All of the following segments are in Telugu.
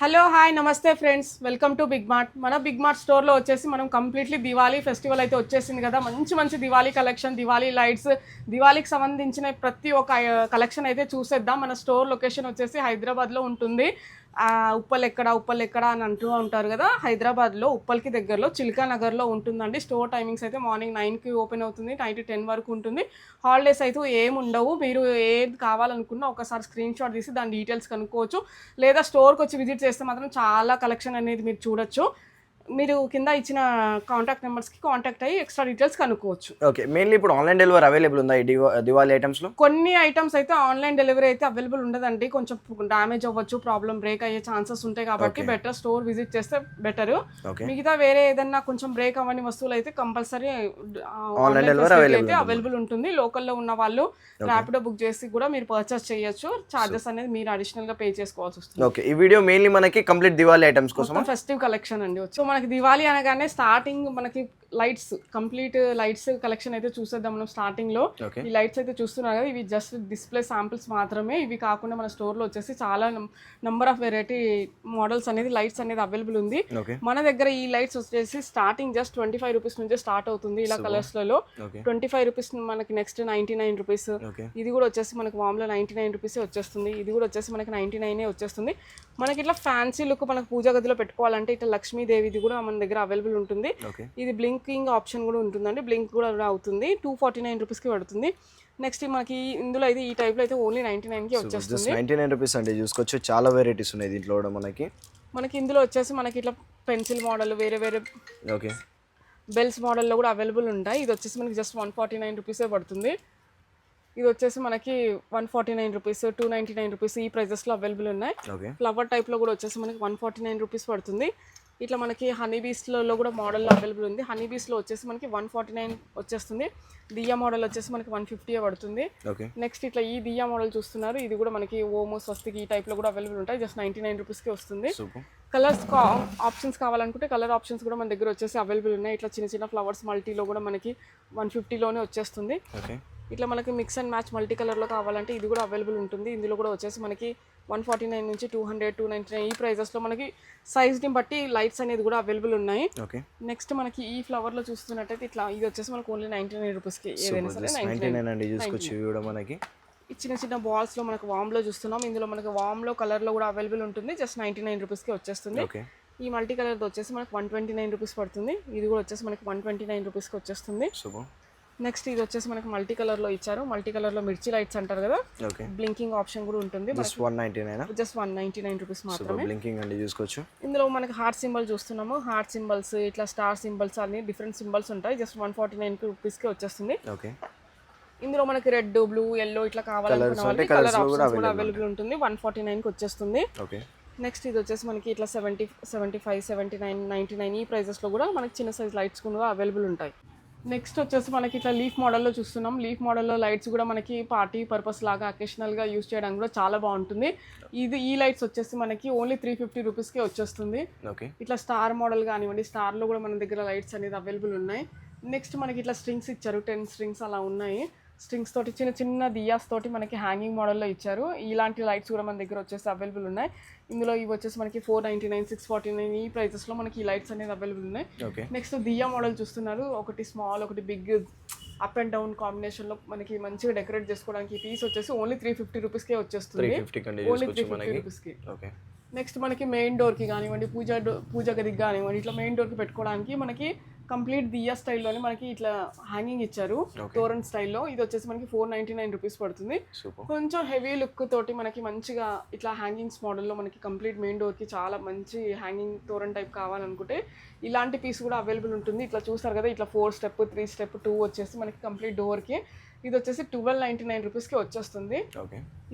హలో హాయ్ నమస్తే friends, welcome to Big Mart. మన బిగ్ మార్ట్ స్టోర్లో వచ్చేసి మనం కంప్లీట్లీ దివాళీ ఫెస్టివల్ అయితే వచ్చేసింది కదా. మంచి మంచి దివాళీ కలెక్షన్, దివాళీ లైట్స్, దివాళీకి సంబంధించిన ప్రతి ఒక్క కలెక్షన్ అయితే చూసేద్దాం. మన స్టోర్ లొకేషన్ వచ్చేసి హైదరాబాద్లో ఉంటుంది. ఉప్పల్ ఎక్కడ అని అంటూ ఉంటారు కదా. హైదరాబాద్లో ఉప్పల్కి దగ్గరలో చిల్కా నగర్లో ఉంటుందండి. స్టోర్ టైమింగ్స్ అయితే మార్నింగ్ 9కి ఓపెన్ అవుతుంది, నైట్ 10 వరకు ఉంటుంది. హాలిడేస్ అయితే ఏమి ఉండవు. మీరు ఏది కావాలనుకున్నా ఒకసారి స్క్రీన్ షాట్ తీసి దాని డీటెయిల్స్ కనుక్కోవచ్చు. లేదా స్టోర్కి వచ్చి విజిట్ చేస్తే మాత్రం చాలా కలెక్షన్ అనేది మీరు చూడొచ్చు. మీరు కింద ఇచ్చిన కాంటాక్ట్ నెంబర్స్కి కాంటాక్ట్ అయ్యి ఎక్స్ట్రా డీటెయిల్స్ కనుక్కోవచ్చు. ఓకే, మెయిన్లీ ఇప్పుడు ఆన్లైన్ డెలివరీ అవైలబుల్ ఉందా ఈ దివాళీ ఐటమ్స్లో? కొన్ని ఐటమ్స్ అయితే ఆన్లైన్ డెలివరీ అయితే అవైలబుల్ ఉండదండి. కొంచెం డ్యామేజ్ అవ్వచ్చు, ప్రాబ్లం బ్రేక్ అయ్యే ఛాన్సెస్ ఉంటాయి కాబట్టి బెటర్ స్టోర్ విజిట్ చేస్తే బెటర్. మిగతా వేరే ఏదన్నా కొంచెం బ్రేక్ అవ్వని వస్తువులు అయితే కంపల్సరీ ఆన్లైన్ డెలివరీ అయితే అవైలబుల్ ఉంటుంది. లోకల్లో ఉన్న వాళ్ళు ర్యాపిడో బుక్ చేసి కూడా మీరు పర్చేస్ చేయొచ్చు. చార్జెస్ అనేది మీరు అడిషనల్ గా పే చేసుకోవాల్సి వస్తుంది. ఓకే, ఈ వీడియో మెయిన్లీ మనకి కంప్లీట్ దివాళీ ఐటమ్స్ కోసం ఫెస్టివ్ కలెక్షన్ అండి. సో మనకి దివాళీ అనగానే స్టార్టింగ్ మనకి లైట్స్, కంప్లీట్ లైట్స్ కలెక్షన్ అయితే చూసేద్దాం మనం స్టార్టింగ్ లో. ఈ లైట్స్ అయితే చూస్తున్నారు కదా, ఇవి జస్ట్ డిస్ప్లే శాంపిల్స్ మాత్రమే. ఇవి కాకుండా మన స్టోర్ లో వచ్చేసి చాలా నంబర్ ఆఫ్ వెరైటీ మోడల్స్ అనేది లైట్స్ అనేది అవైలబుల్ ఉంది. మన దగ్గర ఈ లైట్స్ వచ్చేసి స్టార్టింగ్ జస్ట్ 25 రూపీస్ నుంచి స్టార్ట్ అవుతుంది. ఇలా కలర్స్ లలో 25 రూపీస్ మనకి నెక్స్ట్ 99 రూపీస్. ఇది కూడా వచ్చేసి మనకి వామ్లో 99 రూపీస్ వచ్చేస్తుంది. ఇది కూడా వచ్చేసి మనకి 99 వచ్చేస్తుంది. మనకి ఇట్లా ఫ్యాన్సీ లుక్ మనకు పూజా గదిలో పెట్టుకోవాలంటే ఇట్లా లక్ష్మీదేవిది కూడా మన దగ్గర అవైలబుల్ ఉంటుంది. ఇది బ్లింకింగ్ ఆప్షన్ కూడా ఉంటుందండి, బ్లింక్ కూడా అవుతుంది. 249 రూపీస్కి పడుతుంది. నెక్స్ట్ మనకి ఇందులో అయితే ఈ టైప్లో అయితే ఓన్లీ 99కి వచ్చేస్తుంది. 99 రూపీస్ అండి. చూసుకోవచ్చు, చాలా వెరైటీస్ ఉన్నాయి దీంట్లో కూడా మనకి ఇందులో వచ్చేసి మనకి ఇట్లా పెన్సిల్ మోడల్, వేరే బెల్స్ మోడల్లో కూడా అవైలబుల్ ఉంటాయి. ఇది వచ్చేసి మనకి జస్ట్ 149 రూపీసే పడుతుంది. ఇది వచ్చేసి మనకి 149 రూపీస్, 299 రూపీస్ ఈ ప్రైజెస్లో అవైలబుల్ ఉన్నాయి. ఫ్లవర్ టైప్లో కూడా వచ్చేసి మనకి 149 రూపీస్ పడుతుంది. ఇట్లా మనకి హనీ బీస్లో కూడా మోడల్ అవైలబుల్ ఉంది. హనీ బీస్లో వచ్చేసి మనకి 149 వచ్చేస్తుంది. దియా మోడల్ వచ్చేసి మనకి 150 పడుతుంది. నెక్స్ట్ ఇట్లా ఈ దియా మోడల్ చూస్తున్నారు, ఇది కూడా మనకి ఓమో, స్వస్తికి ఈ టైప్లో కూడా అవైలబుల్ ఉంటాయి. జస్ట్ 99 రూపీస్కి వస్తుంది. కలర్స్ ఆప్షన్స్ కావాలనుకుంటే కలర్ ఆప్షన్స్ కూడా మన దగ్గర వచ్చేసి అవైలబుల్ ఉన్నాయి. ఇట్లా చిన్న చిన్న ఫ్లవర్స్ మల్టీలో కూడా మనకి 150లోనే వచ్చేస్తుంది. ఇట్లా మనకి మిక్స్ అండ్ మ్యాచ్ మల్టీ కలర్లో కావాలంటే ఇది కూడా అవైలబుల్ ఉంటుంది. ఇందులో కూడా వచ్చేసి మనకి 149 నుంచి 200, 299 ఈ ప్రైజెస్లో మనకి సైజ్ని బట్టి లైట్స్ అనేది కూడా అవైలబుల్ ఉన్నాయి. నెక్స్ట్ మనకి ఈ ఫ్లవర్లో చూస్తున్నట్టయితే ఇట్లా ఇది వచ్చేసి మనకి ఓన్లీ 99 రూపీస్కి ఏదైనా సరే 99. ఈ చిన్న చిన్న బాల్స్లో మనకు వామ్లో చూస్తున్నాం. ఇందులో మనకి వామ్లో కలర్లో కూడా అవైలబుల్ ఉంటుంది. జస్ట్ 99 రూపీస్కి వచ్చేస్తుంది. ఈ మల్టీ కలర్తో వచ్చేసి మనకి 129 రూపీస్ పడుతుంది. ఇది కూడా వచ్చేసి మనకి 129 రూపీస్కి వచ్చేస్తుంది. నెక్స్ట్ ఇది వచ్చేసి మనకి మల్టీ కలర్లో ఇచ్చారు. మల్టీ కలర్లో మిర్చి లైట్స్ అంటారు కదా, బ్లింకింగ్ ఆప్షన్ కూడా ఉంటుంది. జస్ట్ 199 రూపీస్ మాత్రమే. ఇందులో మనకి హార్ట్ సింబల్ చూస్తున్నాము. హార్ట్ సింబల్స్, ఇట్లా స్టార్ సింబల్స్ అన్ని డిఫరెంట్ సింబల్స్ ఉంటాయి. జస్ట్ 149 రూపీస్కి వచ్చేస్తుంది. ఇందులో మనకి రెడ్, బ్లూ, ఎల్లో ఇట్లా కావాలనుకున్న వాళ్ళకి కలర్ ఆప్షన్స్ కూడా అవైలబుల్ ఉంటుంది. 149కి వచ్చేస్తుంది. నెక్స్ట్ ఇది వచ్చేసి మనకి ఇట్లా 70, 75, 79, 99 ఈ ప్రైజెస్లో కూడా మనకి చిన్న సైజ్ లైట్స్ కూడా అవైలబుల్ ఉంటాయి. నెక్స్ట్ వచ్చేసి మనకి ఇట్లా లీఫ్ మోడల్లో చూస్తున్నాం. లీఫ్ మోడల్లో లైట్స్ కూడా మనకి పార్టీ పర్పస్ లాగా అకేషనల్గా యూజ్ చేయడానికి కూడా చాలా బాగుంటుంది. ఈ లైట్స్ వచ్చేసి మనకి ఓన్లీ 350 రూపీస్కే వచ్చేస్తుంది. ఇట్లా స్టార్ మోడల్ కానివ్వండి, స్టార్లో కూడా మన దగ్గర లైట్స్ అనేది అవైలబుల్ ఉన్నాయి. నెక్స్ట్ మనకి ఇట్లా స్ట్రింగ్స్ ఇచ్చారు, 10 స్ట్రింగ్స్ అలా ఉన్నాయి. స్ట్రింగ్స్ తోటి చిన్న చిన్న దియాస్ తోటి మనకి హ్యాంగింగ్ మోడల్లో ఇచ్చారు. ఇలాంటి లైట్స్ కూడా మన దగ్గర వచ్చేసి అవైలబుల్ ఉన్నాయి. ఇందులో ఇవి వచ్చేసి మనకి 499, 649 ఈ ప్రైజెస్లో మనకి ఈ లైట్స్ అనేది అవైలబుల్ ఉన్నాయి. నెక్స్ట్ దియా మోడల్ చూస్తున్నారు. ఒకటి స్మాల్, ఒకటి బిగ్, అప్ అండ్ డౌన్ కాంబినేషన్లో మనకి మంచిగా డెకరేట్ చేసుకోవడానికి పీస్ వచ్చేసి ఓన్లీ 350 రూపీస్కే వచ్చేస్తుంది. ఓన్లీ 350 రూపీస్కి. నెక్స్ట్ మనకి మెయిన్ డోర్కి కానివ్వండి, పూజ గదికి కానివ్వండి, ఇట్లా మెయిన్ డోర్కి పెట్టుకోవడానికి మనకి కంప్లీట్ దియా స్టైల్లోనే మనకి ఇట్లా హ్యాంగింగ్ ఇచ్చారు, తోరన్ స్టైల్లో. ఇది వచ్చేసి మనకి 499 రూపీస్ పడుతుంది. కొంచెం హెవీ లుక్ తోటి మనకి మంచిగా ఇట్లా హ్యాంగింగ్స్ మోడల్లో మనకి కంప్లీట్ మెయిన్ డోర్కి చాలా మంచి హ్యాంగింగ్ తోరన్ టైప్ కావాలనుకుంటే ఇలాంటి పీస్ కూడా అవైలబుల్ ఉంటుంది. ఇట్లా చూస్తారు కదా, ఇట్లా 4 స్టెప్, 3 స్టెప్, 2 వచ్చేసి మనకి కంప్లీట్ డోర్కి. ఇది వచ్చేసి 1299 రూపీస్కి వచ్చేస్తుంది.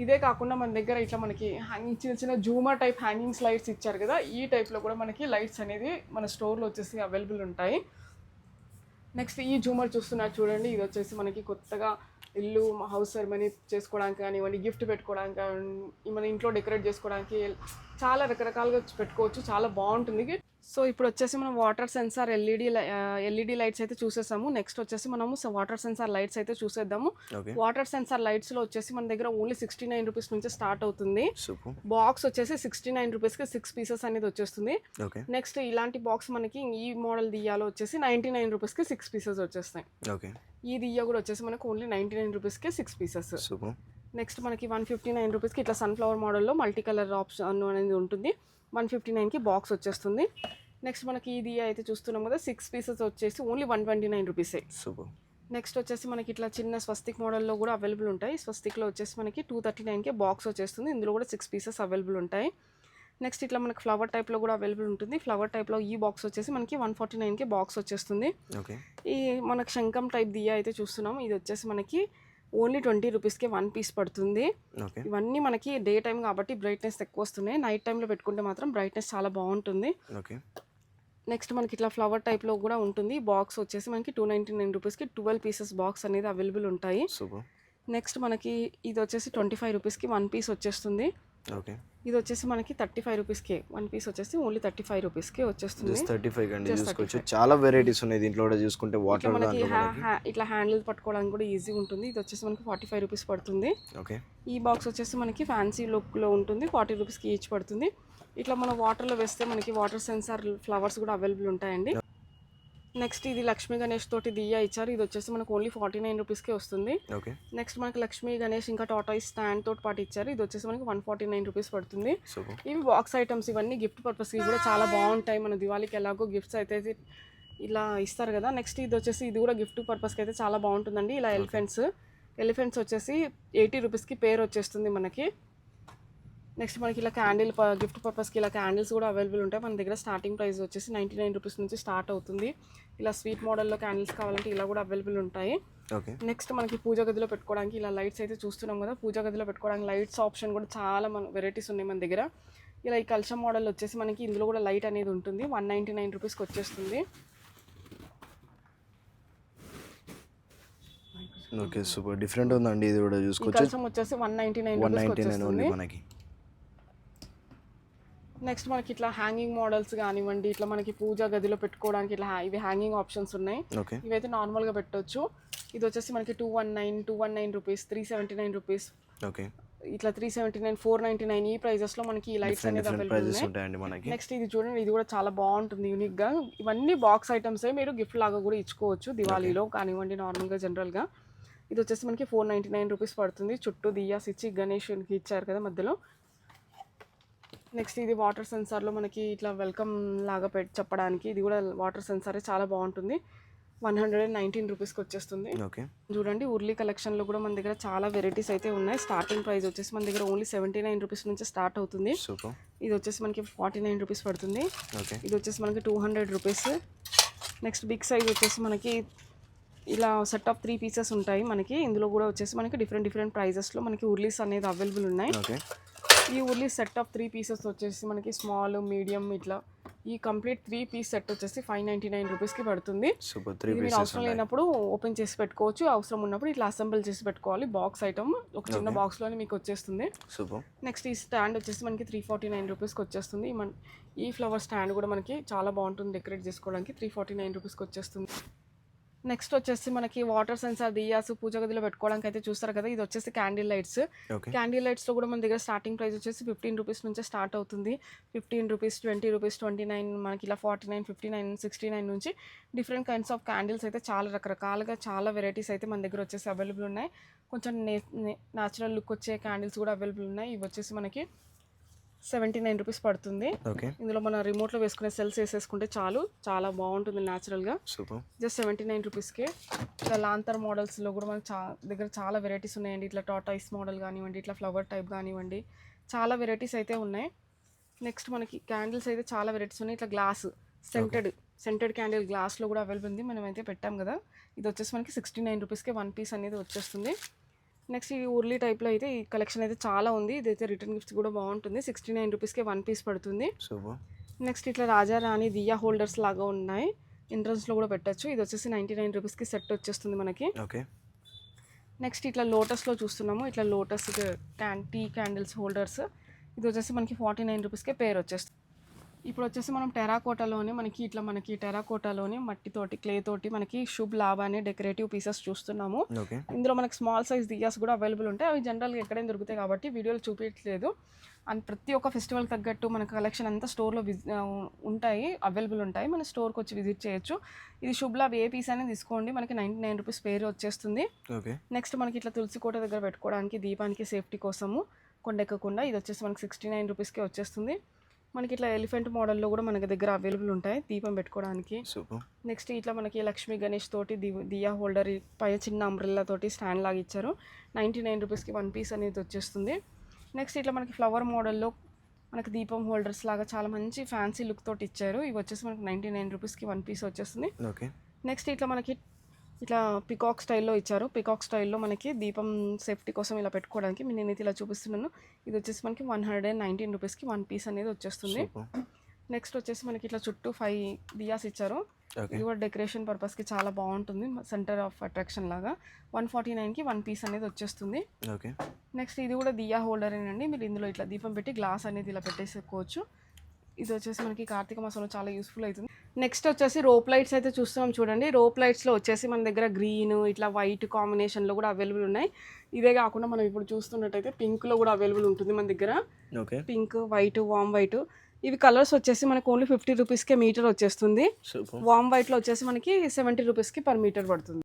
ఇదే కాకుండా మన దగ్గర ఇట్లా మనకి హ్యాంగింగ్ చిన్న చిన్న జూమర్ టైప్ హ్యాంగింగ్స్ లైట్స్ ఇచ్చారు కదా, ఈ టైప్లో కూడా మనకి లైట్స్ అనేది మన స్టోర్లో వచ్చేసి అవైలబుల్ ఉంటాయి. నెక్స్ట్ ఈ జూమర్ చూస్తున్నారు చూడండి, ఇది వచ్చేసి మనకి కొత్తగా ఇల్లు హౌస్ సెరమనీ చేసుకోవడానికి కానివ్వండి, గిఫ్ట్ పెట్టుకోవడానికి కానివ్వండి, మన ఇంట్లో డెకరేట్ చేసుకోవడానికి చాలా రకరకాలుగా పెట్టుకోవచ్చు. చాలా బాగుంటుంది. సో ఇప్పుడు వచ్చేసి మనం వాటర్ సెన్సార్ ఎల్ఈడి లైట్స్ అయితే చూసేసాము. నెక్స్ట్ వచ్చేసి మనము వాటర్ సెన్సార్ లైట్స్ అయితే చూసేద్దాము. ఓకే. వాటర్ సెన్సార్ లైట్స్లో వచ్చేసి మన దగ్గర ఓన్లీ 69 రూపీస్ నుంచి స్టార్ట్ అవుతుంది. సూపర్. బాక్స్ వచ్చేసి 69 రూపీస్కి 6 పీసెస్ అనేది వచ్చేస్తుంది. ఓకే. నెక్స్ట్ ఇలాంటి బాక్స్ మనకి ఈ మోడల్ దియ్యాలో వచ్చేసి 99 రూపీస్కి 6 పీసెస్ వచ్చేస్తాయి. ఓకే. ఈ దియ్య కూడా వచ్చేసి మనకు ఓన్లీ 99 రూపీస్కి 6 పీసెస్. సూపర్. నెక్స్ట్ మనకి 159 రూపీస్కి ఇట్లా సన్ఫ్లవర్ మోడల్లో మల్టీ కలర్ ఆప్షన్ అనేది ఉంటుంది. 159కి బాక్స్ వచ్చేస్తుంది. నెక్స్ట్ మనకి ఇది అయితే చూస్తున్నాం కదా 6 పీసెస్ వచ్చేసి ఓన్లీ 129 రూపీసే. సూపర్. నెక్స్ట్ వచ్చేసి మనకి ఇట్లా చిన్న స్వస్తిక్ మోడల్లో కూడా అవైలబుల్ ఉంటాయి. స్వస్తిక్లో వచ్చేసి మనకి 239కే బాక్స్ వచ్చేస్తుంది. ఇందులో కూడా 6 పీసెస్ అవైలబుల్ ఉంటాయి. నెక్స్ట్ ఇట్లా మనకి ఫ్లవర్ టైప్లో కూడా అవైలబుల్ ఉంటుంది. ఫ్లవర్ టైప్లో ఈ బాక్స్ వచ్చేసి మనకి 149కే బాక్స్ వచ్చేస్తుంది. ఓకే. ఈ మనకి శంఖం టైప్ దియా అయితే చూస్తున్నాం. ఇది వచ్చేసి మనకి ఓన్లీ 20 రూపీస్కే 1 పీస్ పడుతుంది. ఓకే. ఇవన్నీ మనకి డే టైం కాబట్టి బ్రైట్నెస్ ఎక్కువ వస్తున్నాయి. నైట్ టైంలో పెట్టుకుంటే మాత్రం బ్రైట్నెస్ చాలా బాగుంటుంది. ఓకే. నెక్స్ట్ మనకి ఇట్లా ఫ్లవర్ టైప్లో కూడా ఉంటుంది. బాక్స్ వచ్చేసి మనకి 299 రూపీస్కి 12 పీసెస్ బాక్స్ అనేది అవైలబుల్ ఉంటాయి. సూపర్. నెక్స్ట్ మనకి ఇది వచ్చేసి 25 రూపీస్కి 1 పీస్ వచ్చేస్తుంది. ఓకే. ఇది వచ్చేసి మనకి 35 రూపీస్కి 1 పీస్ వచ్చేసి ఓన్లీ 35 రూపీస్కి వచ్చేస్తుంది. 35 అండి. చూసుకోవచ్చు చాలా వెరైటీస్ ఉన్నాయి దీంట్లో కూడా చూసుకుంటే. వాటర్ మనకి ఇట్లా హ్యాండిల్ పట్టుకోవడానికి కూడా ఈజీ ఉంటుంది. ఇది వచ్చేసి మనకి 45 రూపీస్ పడుతుంది. ఓకే. ఈ బాక్స్ వచ్చేసి మనకి ఫ్యాన్సీ లుక్లో ఉంటుంది. 40 రూపీస్కి ఈచ్ పడుతుంది. ఇట్లా మనం వాటర్లో వేస్తే మనకి వాటర్ సెన్సార్ ఫ్లవర్స్ కూడా అవైలబుల్ ఉంటాయండి. నెక్స్ట్ ఇది లక్ష్మీ గణేష్ తోటి దియ్యా ఇచ్చారు. ఇది వచ్చేసి మనకు ఓన్లీ 49 రూపీస్కే వస్తుంది. ఓకే. నెక్స్ట్ మనకి లక్ష్మీ గణేష్ ఇంకా టాటాయిస్ స్టాండ్ తోటి పాటు ఇచ్చారు. ఇది వచ్చేసి మనకి 149 రూపీస్ పడుతుంది. ఇవి బాక్స్ ఐటమ్స్, ఇవన్నీ గిఫ్ట్ పర్పస్కి కూడా చాలా బాగుంటాయి. మన దివాళీకి ఎలాగో గిఫ్ట్స్ అయితే ఇలా ఇస్తారు కదా. నెక్స్ట్ ఇది వచ్చేసి ఇది కూడా గిఫ్ట్ పర్పస్కి అయితే చాలా బాగుంటుందండి. ఇలా ఎలిఫెంట్స్ వచ్చేసి 80 రూపీస్కి పేర్ వచ్చేస్తుంది మనకి. నెక్స్ట్ మనకి ఇలా క్యాండిల్ గిఫ్ట్ పర్పస్కి ఇలా క్యాండిల్స్ కూడా అవైలబుల్ ఉంటాయి. మన దగ్గర స్టార్టింగ్ ప్రైస్ వచ్చేసి 99 రూపీస్ నుంచి స్టార్ట్ అవుతుంది. ఇలా స్వీట్ మోడల్లో క్యాండిల్స్ కావాలంటే ఇలా కూడా అవైలబుల్ ఉంటాయి. ఓకే. నెక్స్ట్ మనకి పూజ గదిలో పెట్టుకోవడానికి ఇలా లైట్స్ అయితే చూస్తున్నాం కదా. పూజ గదిలో పెట్టుకోవడానికి లైట్స్ ఆప్షన్ కూడా చాలా వెరైటీస్ ఉన్నాయి మన దగ్గర. ఇలా ఈ కల్చర్ మోడల్ వచ్చేసి మనకి ఇందులో కూడా లైట్ అనేది ఉంటుంది. 199 రూపీస్కి వచ్చేస్తుంది. ఓకే. సూపర్ డిఫరెంట్ ఉందండి. ఇది కూడా చూసుకోవచ్చు. కల్చర్ వచ్చేసి 199 రూపీస్కి వచ్చేస్తుంది. మనకి నెక్స్ట్ మనకి ఇట్లా హ్యాంగింగ్ మోడల్స్ కానివ్వండి, ఇట్లా మనకి పూజ గదిలో పెట్టుకోవడానికి ఇట్లా ఇవి హ్యాంగింగ్ ఆప్షన్స్ ఉన్నాయి. ఇవైతే నార్మల్గా పెట్టవచ్చు. ఇది వచ్చేసి మనకి 219 రూపీస్, 379 రూపీస్, ఓకే, ఇట్లా 379, 499 ఈ ప్రైజెస్లో మనకి ఈ లైట్స్ అనేది అవైలబుల్ ఉన్నాయి. నెక్స్ట్ ఇది చూడండి, ఇది కూడా చాలా బాగుంటుంది యూనిక్గా. ఇవన్నీ బాక్స్ ఐటమ్స్ మీరు గిఫ్ట్ లాగా కూడా ఇచ్చుకోవచ్చు దివాళీలో కానివ్వండి, నార్మల్గా జనరల్గా. ఇది వచ్చేసి మనకి 499 రూపీస్ పడుతుంది. చుట్టూ దియాస్ ఇచ్చి గణేష్కి ఇచ్చారు కదా మధ్యలో. నెక్స్ట్ ఇది వాటర్ సెన్సార్లో మనకి ఇట్లా వెల్కమ్ లాగా చెప్పడానికి ఇది కూడా వాటర్ సెన్సారే చాలా బాగుంటుంది. 119 రూపీస్కి వచ్చేస్తుంది. ఓకే. చూడండి ఉర్లీ కలెక్షన్లో కూడా మన దగ్గర చాలా వెరైటీస్ అయితే ఉన్నాయి. స్టార్టింగ్ ప్రైస్ వచ్చేసి మన దగ్గర ఓన్లీ 79 రూపీస్ నుంచి స్టార్ట్ అవుతుంది. ఇది వచ్చేసి మనకి 49 రూపీస్ పడుతుంది. ఇది వచ్చేసి మనకి 200 రూపీస్. నెక్స్ట్ బిగ్ సైజ్ వచ్చేసి మనకి ఇలా సెట్ ఆఫ్ 3 పీసెస్ ఉంటాయి మనకి. ఇందులో కూడా వచ్చేసి మనకి డిఫరెంట్ ప్రైజెస్లో మనకి ఉర్లీస్ అనేది అవైలబుల్ ఉన్నాయి. ఈ ఉర్లీ సెట్ ఆఫ్ 3 పీసెస్ వచ్చేసి మనకి స్మాల్, మీడియం ఇట్లా ఈ కంప్లీట్ 3 పీస్ సెట్ వచ్చేసి 599 రూపీస్కి పడుతుంది. మీరు అవసరం లేనప్పుడు ఓపెన్ చేసి పెట్టుకోవచ్చు, అవసరం ఉన్నప్పుడు ఇట్లా అసెంబుల్ చేసి పెట్టుకోవాలి. బాక్స్ ఐటమ్ ఒక చిన్న బాక్స్లోనే మీకు వచ్చేస్తుంది. నెక్స్ట్ ఈ స్టాండ్ వచ్చేసి మనకి 349 రూపీస్కి వచ్చేస్తుంది. ఈ ఫ్లవర్ స్టాండ్ కూడా మనకి చాలా బాగుంటుంది డెకరేట్ చేసుకోవడానికి. 349 రూపీస్కి వచ్చేస్తుంది. నెక్స్ట్ వచ్చేసి మనకి వాటర్ సెన్సార్ దియాస్ పూజ గదిలో పెట్టుకోవడానికి అయితే చూస్తారు కదా. ఇది వచ్చేసి క్యాండిల్ లైట్స్. క్యాండిల్ లైట్స్లో కూడా మన దగ్గర స్టార్టింగ్ ప్రైస్ వచ్చేసి 15 రూపీస్ నుంచి స్టార్ట్ అవుతుంది. 15 రూపీస్, 20 రూపీస్, 29 మనకి ఇలా 49, 59, 69 నుంచి డిఫరెంట్ కైండ్స్ ఆఫ్ క్యాండిల్స్ అయితే చాలా రకరకాలుగా చాలా వెరైటీస్ అయితే మన దగ్గర వచ్చేసి అవైలబుల్ ఉన్నాయి. కొంచెం న్యాచురల్ లుక్ వచ్చే క్యాండిల్స్ కూడా అవైలబుల్ ఉన్నాయి. ఇవి వచ్చేసి మనకి 79 రూపీస్ పడుతుంది. ఇందులో మన రిమోట్లో వేసుకునే సెల్స్ వేసేసుకుంటే చాలు, చాలా బాగుంటుంది న్యాచురల్గా. జస్ట్ 79 రూపీస్కే. ఇట్లా లాంతర్ మోడల్స్లో కూడా మనకి దగ్గర చాలా వెరైటీస్ ఉన్నాయండి. ఇట్లా టాటాయిస్ మోడల్ కానివ్వండి, ఇట్లా ఫ్లవర్ టైప్ కానివ్వండి, చాలా వెరైటీస్ అయితే ఉన్నాయి. నెక్స్ట్ మనకి క్యాండిల్స్ అయితే చాలా వెరైటీస్ ఉన్నాయి. ఇట్లా గ్లాస్ సెంటెడ్ క్యాండిల్ గ్లాస్లో కూడా అవైలబుల్ ఉంది. మనం అయితే పెట్టాం కదా. ఇది వచ్చేసి మనకి 69 రూపీస్కే 1 పీస్ అనేది వచ్చేస్తుంది. నెక్స్ట్ ఈ ఉర్లీ టైప్లో అయితే ఈ కలెక్షన్ అయితే చాలా ఉంది. ఇదైతే రిటర్న్ గిఫ్ట్స్ కూడా బాగుంటుంది. 69 రూపీస్కే 1 పీస్ పడుతుంది. నెక్స్ట్ ఇట్లా రాజా రాణి దియా హోల్డర్స్ లాగా ఉన్నాయి. ఎంట్రన్స్లో కూడా పెట్టచ్చు. ఇది వచ్చేసి 99 రూపీస్కి సెట్ వచ్చేస్తుంది మనకి. నెక్స్ట్ ఇట్లా లోటస్లో చూస్తున్నాము. ఇట్లా లోటస్ టీ క్యాండిల్స్ హోల్డర్స్. ఇది వచ్చేసి మనకి 49 రూపీస్కే పేర్ వచ్చేస్తుంది. ఇప్పుడు వచ్చేసి మనం టెరాకోటాలోని మనకి టెరాకోటాలోని మట్టితోటి క్లే తోటి మనకి శుభ్ లాభ అనే డెకరేటివ్ పీసెస్ చూస్తున్నాము. ఓకే. ఇందులో మనకి స్మాల్ సైజ్ దియాస్ కూడా అవైలబుల్ ఉంటాయి. అవి జనరల్గా ఎక్కడైనా దొరుకుతాయి కాబట్టి వీడియోలో చూపించలేదు. అండ్ ప్రతి ఒక్క ఫెస్టివల్ తగ్గట్టు మన కలెక్షన్ అంతా స్టోర్లో ఉంటాయి, అవైలబుల్ ఉంటాయి. మన స్టోర్కి వచ్చి విజిట్ చేయొచ్చు. ఇది శుభ్ లాభ్ ఏ పీస్ అనేది తీసుకోండి, మనకి 99 రూపీస్ పేరు వచ్చేస్తుంది. ఓకే. నెక్స్ట్ మనకి ఇట్లా తులసి కోట దగ్గర పెట్టుకోవడానికి దీపానికి సేఫ్టీ కోసము కొండెక్కకుండా ఇది వచ్చేసి మనకి 69 రూపీస్కే వచ్చేస్తుంది. మనకి ఇట్లా ఎలిఫెంట్ మోడల్లో కూడా మనకి దగ్గర అవైలబుల్ ఉంటాయి దీపం పెట్టుకోవడానికి. సూపర్. నెక్స్ట్ ఇట్లా మనకి లక్ష్మీ గణేష్ తోటి దియా హోల్డర్ పై చిన్న అంబ్రెల్లా తోటి స్టాండ్ లాగా ఇచ్చారు. 99 రూపీస్కి 1 పీస్ అనేది వచ్చేస్తుంది. నెక్స్ట్ ఇట్లా మనకి ఫ్లవర్ మోడల్లో మనకి దీపం హోల్డర్స్ లాగా చాలా మంచి ఫ్యాన్సీ లుక్ తోటి ఇచ్చారు. ఇవి వచ్చేసి మనకి 99 రూపీస్కి 1 పీస్ వచ్చేస్తుంది. ఓకే. నెక్స్ట్ ఇట్లా మనకి ఇట్లా పికాక్ స్టైల్లో ఇచ్చారు. పికాక్ స్టైల్లో మనకి దీపం సేఫ్టీ కోసం ఇలా పెట్టుకోవడానికి నేనైతే ఇలా చూపిస్తున్నాను. ఇది వచ్చేసి మనకి 119 రూపీస్కి 1 పీస్ అనేది వచ్చేస్తుంది. నెక్స్ట్ వచ్చేసి మనకి ఇట్లా చుట్టూ 5 దియాస్ ఇచ్చారు. ఇది కూడా డెకరేషన్ పర్పస్కి చాలా బాగుంటుంది, సెంటర్ ఆఫ్ అట్రాక్షన్ లాగా. 149కి 1 పీస్ అనేది వచ్చేస్తుంది. ఓకే. నెక్స్ట్ ఇది కూడా దియా హోల్డర్ అండి. మీరు ఇందులో ఇట్లా దీపం పెట్టి గ్లాస్ అనేది ఇలా పెట్టేసుకోవచ్చు. ఇది వచ్చేసి మనకి కార్తీక మాసంలో చాలా యూస్ఫుల్ అవుతుంది. నెక్స్ట్ వచ్చేసి రోప్ లైట్స్ అయితే చూస్తున్నాం చూడండి. రోప్ లైట్స్లో వచ్చేసి మన దగ్గర గ్రీన్ ఇట్లా వైట్ కాంబినేషన్లో కూడా అవైలబుల్ ఉన్నాయి. ఇదే కాకుండా మనం ఇప్పుడు చూస్తున్నట్టయితే పింక్లో కూడా అవైలబుల్ ఉంటుంది మన దగ్గర. ఓకే. పింక్, వైట్, వామ్ వైట్, ఇవి కలర్స్ వచ్చేసి మనకు ఓన్లీ 50 రూపీస్కే మీటర్ వచ్చేస్తుంది. వామ్ వైట్లో వచ్చేసి మనకి 70 రూపీస్కి పర్ మీటర్ పడుతుంది.